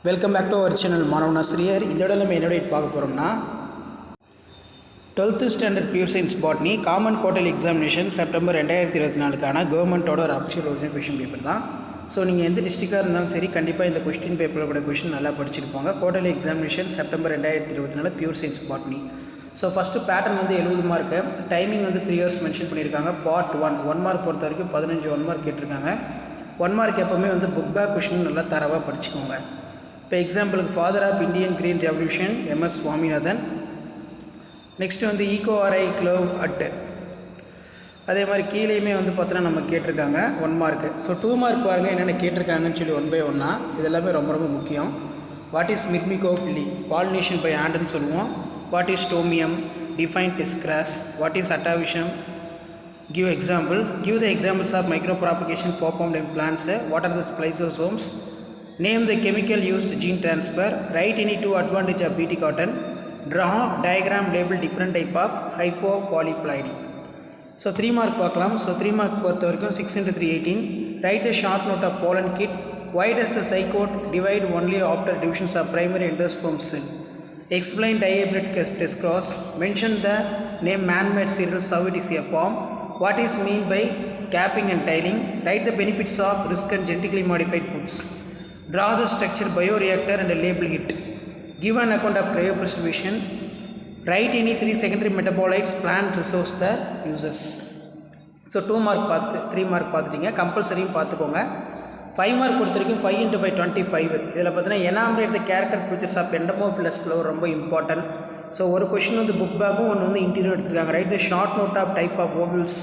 Welcome back to our channel மாணவன் ஆசிரியர். இதோட நம்ம என்னோட பார்க்க போகிறோம்னா 12th standard pure science botany common quarterly examination September 2024க்கான கவர்மெண்ட்டோட ஒரு அஃபிஷியல் ஒரிஜினல் கொஷின் பேப்பர் தான். ஸோ நீங்கள் எந்த டிஸ்ட்ரிக்டாக இருந்தாலும் சரி கண்டிப்பாக இந்த கொஸ்டின் பேப்பரோட கூட கொஷின் நல்லா படிச்சிருப்பாங்க. Quarterly examination September 2024 pure science botany. So first pattern வந்து 70 மார்க்கு, டைமிங் வந்து 3 hours மென்ஷன் பண்ணியிருக்காங்க. பார்ட் 1 மார்க் பொறுத்த வரைக்கும் 15 1 மார்க் கேட்டிருக்காங்க. 1 மார்க் எப்போவுமே வந்து புக் பேக் கொஷின் நல்லா தரவாக படிச்சுக்கோங்க. இப்போ எக்ஸாம்பிளுக்கு father of Indian green revolution MS Swaminathan. Next வந்து ஈகோஆர்ஐ க்ளோவ் அட்டு. அதே மாதிரி கீழேயுமே வந்து பார்த்தோன்னா நம்ம கேட்டிருக்காங்க 1 மார்க்கு. ஸோ 2 மார்க் பாருங்கள் என்னென்ன கேட்டிருக்காங்கன்னு சொல்லி 1 by 1 இது எல்லாமே ரொம்ப ரொம்ப முக்கியம். What is myrmecophily, pollination by ஆண்டுன்னு சொல்லுவோம். வாட் இஸ் டோமியம், டிஃபைன் டிஸ்கிராஸ். What is atavism, give example, give the examples of micropropagation performed in plants. What are the spliceosomes? Name the chemical used gene transfer. Write any 2 advantage of BT cotton. Draw diagram label different type of hypopolyploidy. So 3 mark பார்க்கலாம். So 3 mark பொறுத்த வரைக்கும் 6 into 3 18. Write a short note of pollen kit. Why does the zygote divide only after divisions of primary endosperm cell? Explain dihybrid test cross. Mention the name man-made cereals, how it is a form. What is mean by capping and tiling? Write the benefits of risk and genetically modified foods. Draw the structure bioreactor and label it. Give an account of cryopreservation. Write any 3 secondary metabolites plant resource the uses. So 2 mark பார்த்து 3 mark பார்த்துட்டிங்க. கம்பல்சரியும் பார்த்துக்கோங்க. 5 mark பொறுத்த வரைக்கும் 5 into 5 25. இதில் பார்த்தீங்கன்னா enumerate the character features of entomophilous flower ரொம்ப important. So ஒரு question வந்து புக் பேக்கும் ஒன்று வந்து இன்டீரியர் எடுத்துருக்காங்க. Write the short note of type of ovules.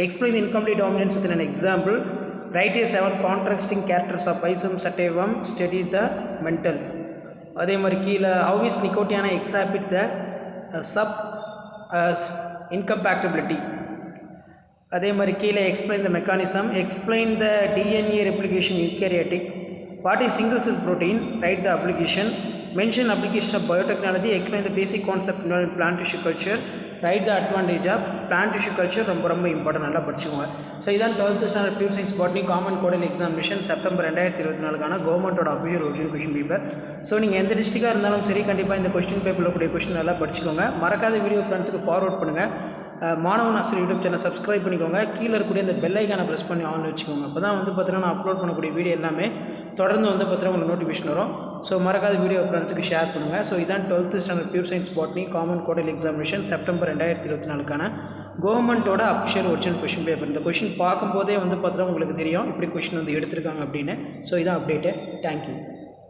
Explain the incomplete dominance with an example. Write a 7 contrasting characters of Pisum sativum study the Mendel. அதே மாதிரி கீழே how is Nicotiana exhibit the self incompatibility. அதே மாதிரி கீழே explain the mechanism. Explain the DNA replication eukaryotic. What is single cell protein? Right the application. Mention application of biotechnology. Explain the basic concept in plant tissue culture. Write the advantage of plant tissue culture. ரொம்ப important, நல்லா படிச்சுக்கோங்க. So இதான் 12th standard pure science botany common quarterly examination September 2024க்கான கவர்மெண்ட்டோட official original question paper. So நீங்கள் எந்த டிஸ்ட்ரிக்டாக இருந்தாலும் சரி கண்டிப்பாக இந்த கொஸ்டின் பேப்பரில் கூடிய கொஸ்டின் நல்லா படிச்சுக்கோங்க. மறக்காத வீடியோ ஃப்ரெண்ட்ஸுக்கு ஃபார்வர்ட் பண்ணுங்கள். மாணவன் ஆசிரியர் யூடியூப் சேனல் சப்ஸ்கிரைப் பண்ணிக்கோங்க. கீழே இருக்கக்கூடிய இந்த பெல் ஐக்கானை ப்ரெஸ் பண்ணி ஆன் வச்சுக்கோங்க. அப்போ தான் வந்து பார்த்தீங்கன்னா நான் அப்லோட் பண்ணக்கூடிய வீடியோ எல்லாமே தொடர்ந்து வந்து பார்த்தீங்கன்னா உங்களுக்கு நோட்டிஃபிகேஷன் வரும். ஸோ மறக்காத வீடியோ ஃப்ரெண்ட்ஸுக்கு ஷேர் பண்ணுங்கள். ஸோ இதான் 12th standard pure science botany common quarterly examination September 2024க்கான கவர்மெண்ட்டோட அஃபிஷியல் ஒரிஜினல் கொஷின் பேப்பர். இந்த கொஷின் பார்க்கும்போதே வந்து பார்த்தீங்கன்னா உங்களுக்கு தெரியும் இப்படி கொஷின் வந்து எடுத்திருக்காங்க அப்படின்னு. ஸோ இதான் அப்டேட்டு. தேங்க்யூ.